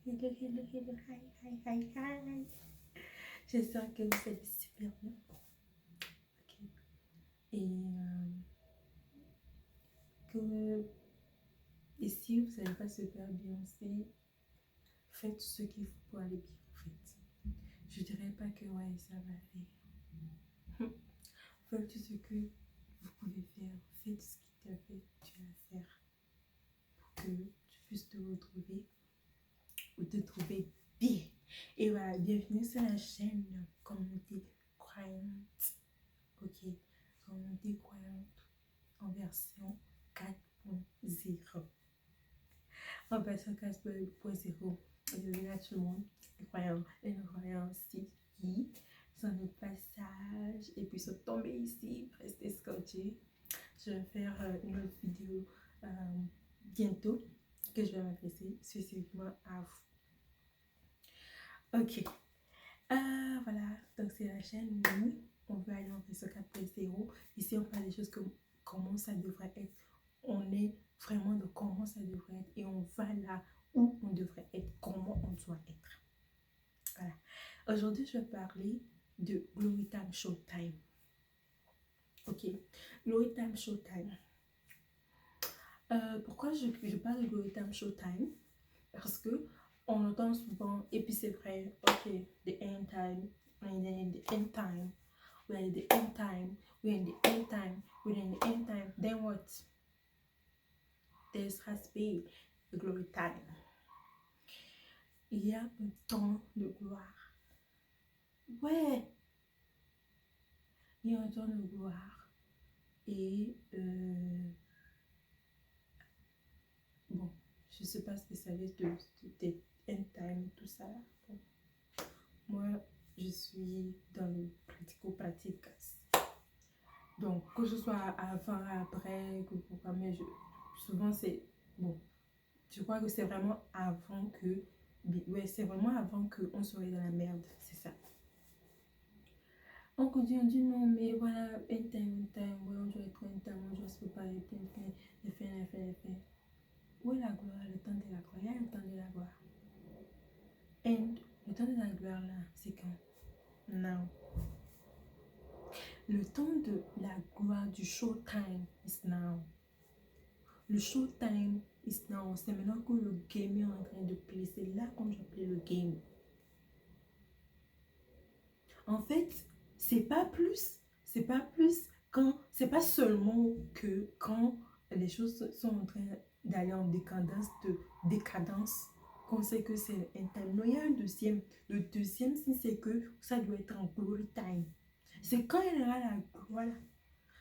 Hello, hello, hello, hi, hi, hi, hi. J'espère que vous allez super bien. Ok. Et que et si vous n'allez pas super bien aussi, faites ce qu'il faut pour aller bien en fait. Je dirais pas que ouais, ça va aller. Faites tout ce que vous pouvez faire. Faites ce qui t'a fait tu vas faire pour que tu puisses te retrouver ou te trouver bien. Et voilà, bienvenue sur la chaîne Communauté Croyante. Ok, Communauté Croyante en version 4.0. En version 4.0, bienvenue à tout le monde, les croyants et les croyants aussi qui sont au passage et puis sont tombés ici, restez scotchés. Je vais faire une autre vidéo bientôt que je vais m'adresser spécifiquement à vous. Ok, voilà, donc c'est la chaîne où on veut aller en version 4.0. Ici, on parle des choses comme comment ça devrait être. On est vraiment de comment ça devrait être et on va là où on devrait être, comment on doit être. Voilà. Aujourd'hui, je vais parler de Glory Time Showtime. Ok, Glory Time Showtime. Pourquoi je parle de Glory Time Showtime? Parce que on entend souvent, et puis c'est vrai, ok, the end time, and then the end time, we're in the end time, we're in the end time, we're in the end time, then what? There has been a glory time. Il y a un temps de gloire. Ouais, il y a un temps de gloire. Et bon, je ne suis pas spécialiste de end time, tout ça. Bon. Moi, je suis dans le pratico-pratique. Donc, que ce soit avant, après, que pourquoi, mais souvent c'est bon. Je crois que c'est vraiment avant que, ouais, c'est vraiment avant qu'on soit dans la merde, c'est ça. On continue, on dit non, mais voilà, un time, ouais, on doit être un time, on doit se préparer, les faits. Où est la gloire, le temps de la gloire? Il y a le temps de la gloire. Et le temps de la gloire là, c'est quand? Now. Le temps de la gloire du showtime is now. Le showtime is now. C'est maintenant que le game est en train de play. C'est là qu'on doit play le game. En fait, c'est pas plus quand, c'est pas seulement que quand les choses sont en train d'aller en décadence, qu'on sait que c'est un time. Non, il y a un deuxième. Le deuxième, c'est que ça doit être en glory time. C'est quand il y a la gloire.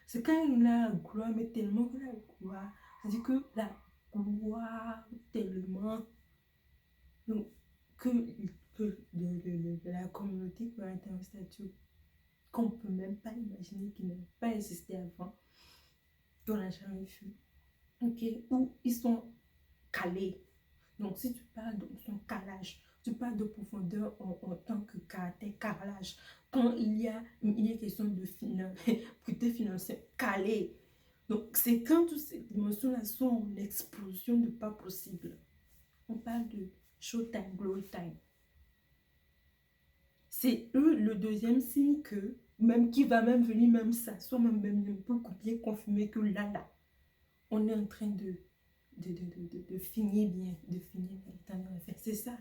C'est quand il y a la gloire, mais tellement que la gloire. C'est-à-dire que la gloire tellement. Donc, que la communauté peut atteindre un statut qu'on ne peut même pas imaginer, qui n'a pas existé avant, qu'on n'a jamais vu. Ok, où ils sont calés. Donc, si tu parles de son calage, tu parles de profondeur en tant que caractère, carrelage. Quand il est question de financière, calé. Donc, c'est quand toutes ces dimensions-là sont en explosion de pas possible. On parle de showtime, glory time. C'est eux le deuxième signe que, même qui va même venir même s'asseoir, même beaucoup bien confirmer que là, on est en train de finir bien, c'est ça,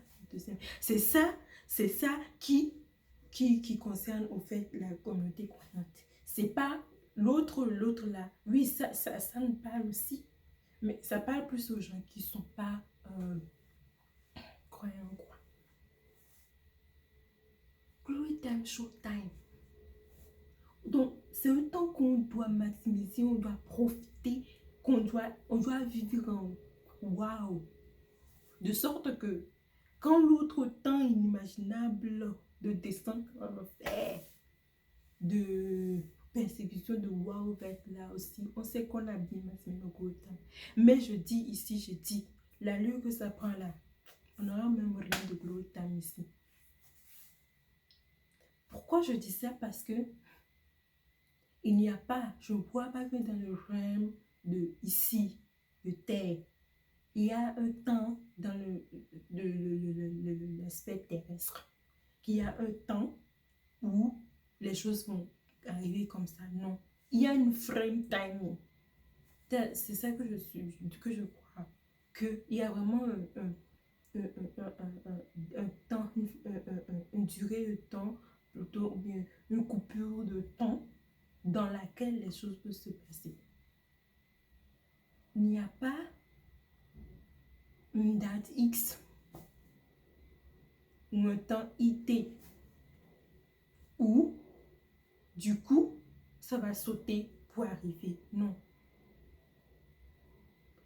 c'est ça qui concerne au fait la communauté croyante. C'est pas l'autre là. Oui, ça nous parle aussi, mais ça parle plus aux gens qui sont pas croyants, quoi. Glory time, show time. Donc, c'est un temps qu'on doit maximiser, on doit profiter, on doit vivre en waouh. De sorte que, quand l'autre temps inimaginable de descente en enfer, de persécution, de waouh va être là aussi, on sait qu'on a bien maximé nos gros temps. Mais je dis, l'allure que ça prend là, on n'aura même rien de gros temps ici. Pourquoi je dis ça? Parce que il n'y a pas, je ne vois pas que dans le realm de ici, de terre, il y a un temps dans l'aspect terrestre. Qu'il y a un temps où les choses vont arriver comme ça. Non. Il y a une frame timing. C'est ça que je crois. Qu'il y a vraiment un temps, une durée de temps, plutôt, ou bien une coupure de temps dans laquelle les choses peuvent se passer. Il n'y a pas une date X ou un temps IT où, du coup, ça va sauter pour arriver. Non.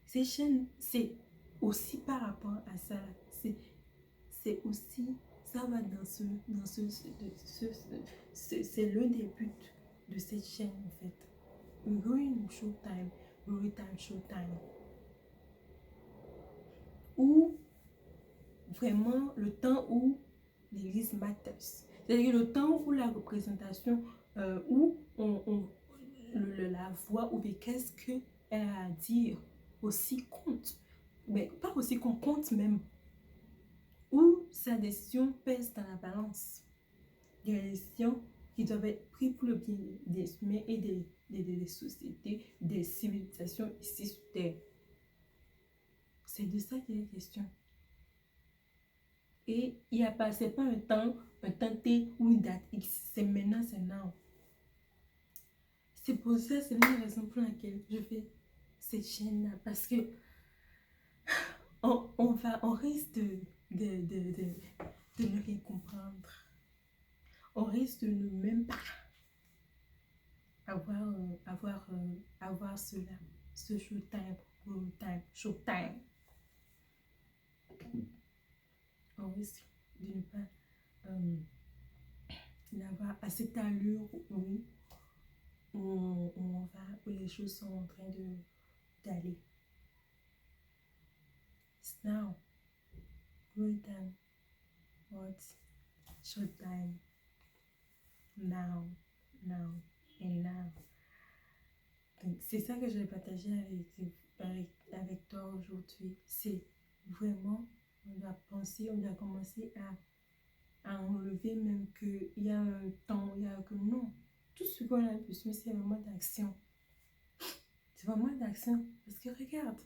Ces chaînes, c'est aussi par rapport à ça. C'est aussi, ça va dans c'est l'un des buts de cette chaîne en fait. Growing Showtime, Growing Time Showtime. Ou vraiment le temps où l'Église matters. C'est-à-dire le temps où la représentation, où la voix ou bien qu'est-ce qu'elle a à dire aussi compte. Mais pas aussi qu'on compte même. Où sa décision pèse dans la balance. Des décisions qui doivent être prises pour le bien des humains et des sociétés, des civilisations ici sur Terre. C'est de ça qu'il est question. Et il n'y a pas, c'est pas un temps T ou une date X. C'est maintenant, c'est now. C'est pour ça, c'est la raison pour laquelle je fais cette chaîne-là. Parce que on risque de ne rien comprendre. On risque de ne même pas avoir cela, ce showtime, showtime. On risque de ne pas l'avoir à cette allure où on va, où les choses sont en train d'aller. It's now. Good time. What? Showtime. Now. Now. And now. Donc, c'est ça que je vais partager avec toi aujourd'hui. C'est vraiment, on doit penser, on doit commencer à enlever même qu'il y a un temps, il y a que non. Tout ce qu'on a besoin, c'est vraiment d'action. C'est vraiment d'action. Parce que regarde,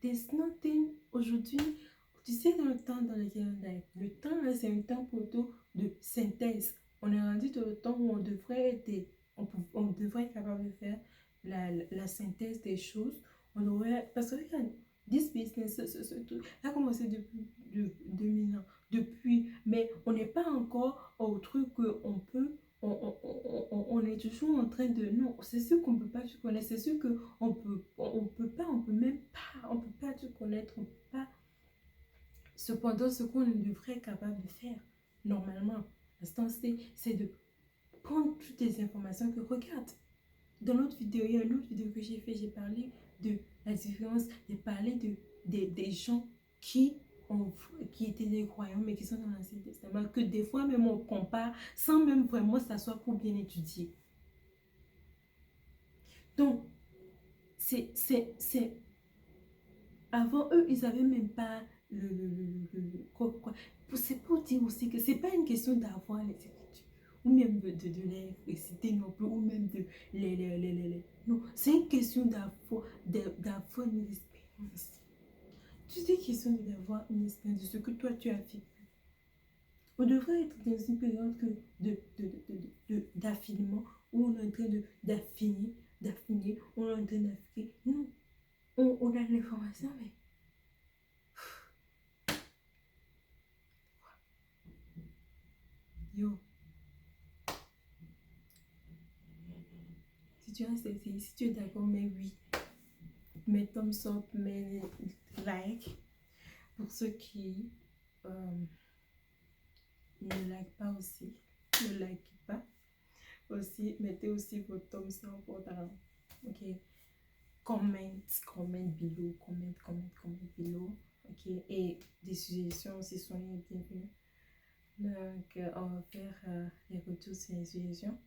there's nothing aujourd'hui. Tu sais, dans le temps dans lequel on est, le temps là, c'est un temps plutôt de synthèse. On est rendu dans le temps où on devrait être capable de faire la synthèse des choses. On devrait, parce que regarde, this business, ce truc, a commencé depuis 2000 ans. Mais on n'est pas encore au truc qu'on peut. On est toujours en train de... Non, c'est sûr qu'on ne peut pas tout connaître. C'est sûr qu'on peut même pas, on peut pas tout connaître. On peut pas. Cependant, ce qu'on devrait être capable de faire, normalement, c'est de prendre toutes les informations que regarde. Dans l'autre vidéo, il y a une autre vidéo que j'ai fait, j'ai parlé de la différence, j'ai parlé des gens qui étaient des croyants, mais qui sont dans l'Ancien Testament, que des fois même on compare sans même vraiment s'asseoir pour bien étudier. Donc, avant eux, ils n'avaient même pas c'est pour dire aussi que c'est pas une question d'avoir les écritures, ou même de les réciter non plus, ou même de non, c'est une question d'avoir une expérience. C'est une question d'avoir une expérience de ce que toi tu as fait. On devrait être dans une période d'affinement, où on est en train d'affiner, on est en train d'affiner. Non, on a l'information, mais yo, si tu restes ici, si tu es d'accord, mais oui, mets thumbs up, mets like. Pour ceux qui ne like pas aussi, ne like pas aussi, mettez aussi vos thumbs up dans, ok, comment below, ok, et des suggestions aussi sont les bienvenues. Donc on va faire les retours sur les suggestions.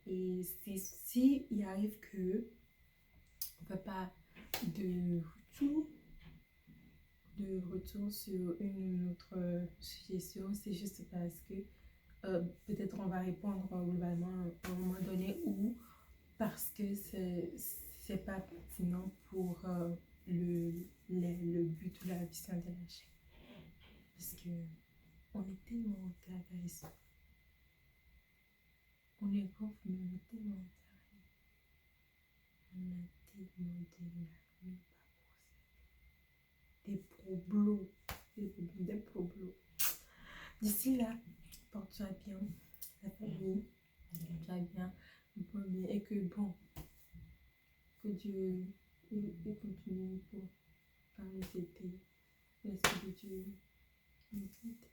Et si il arrive que on ne peut pas de retour, de retour sur une autre suggestion, c'est juste parce que peut-être on va répondre globalement à un moment donné ou parce que c'est pas pertinent pour le but ou la vision de la chaîne. Parce que on est tellement en travail, on est pauvre, mais on est tellement en travail. On a tellement de la nuit, des problèmes, des problèmes. D'ici là, porte-toi bien, la famille, porte-toi bien, porte bien, et que bon, que Dieu et continue pour par les étés, l'Esprit de Dieu nous guide.